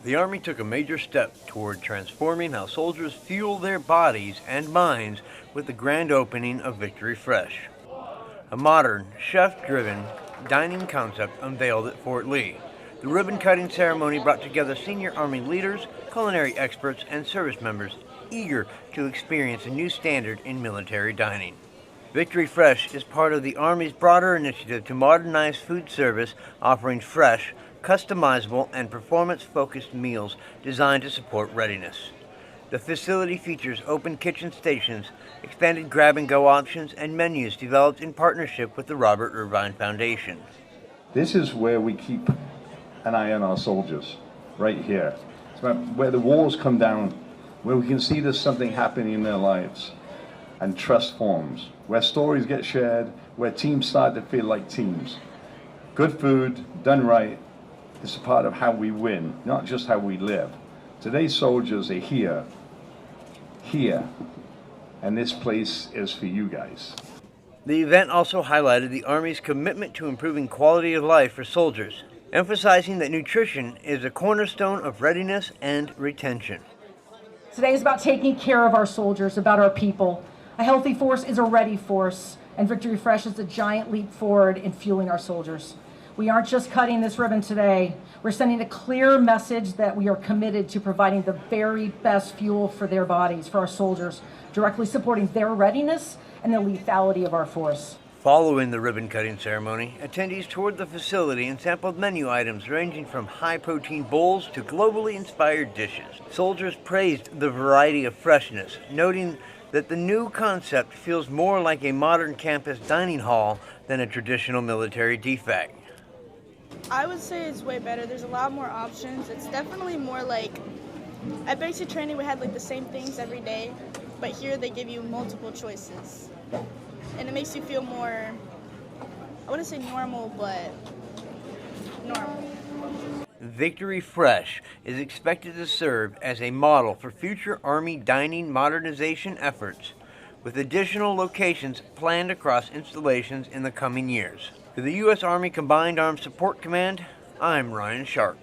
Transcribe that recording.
The Army took a major step toward transforming how soldiers fuel their bodies and minds with the grand opening of Victory Fresh, a modern, chef-driven dining concept unveiled at Fort Lee. The ribbon-cutting ceremony brought together senior Army leaders, culinary experts, and service members eager to experience a new standard in military dining. Victory Fresh is part of the Army's broader initiative to modernize food service, offering fresh, customizable, and performance-focused meals designed to support readiness. The facility features open kitchen stations, expanded grab-and-go options, and menus developed in partnership with the Robert Irvine Foundation. This is where we keep an eye on our soldiers, right here. It's where the walls come down, where we can see there's something happening in their lives, and trust forms, where stories get shared, where teams start to feel like teams. Good food, done right, is a part of how we win, not just how we live. Today's soldiers are here, and this place is for you guys. The event also highlighted the Army's commitment to improving quality of life for soldiers, emphasizing that nutrition is a cornerstone of readiness and retention. Today is about taking care of our soldiers, about our people. A healthy force is a ready force, and Victory Fresh is a giant leap forward in fueling our soldiers. We aren't just cutting this ribbon today. We're sending a clear message that we are committed to providing the very best fuel for their bodies, for our soldiers, directly supporting their readiness and the lethality of our force. Following the ribbon-cutting ceremony, attendees toured the facility and sampled menu items ranging from high-protein bowls to globally inspired dishes. Soldiers praised the variety of freshness, noting that the new concept feels more like a modern campus dining hall than a traditional military defect. I would say it's way better. There's a lot more options. It's definitely more like, at basic training we had like the same things every day, but here they give you multiple choices. And it makes you feel more, I wouldn't say normal, but normal. Victory Fresh is expected to serve as a model for future Army dining modernization efforts, with additional locations planned across installations in the coming years. For the U.S. Army Combined Arms Support Command, I'm Ryan Sharp.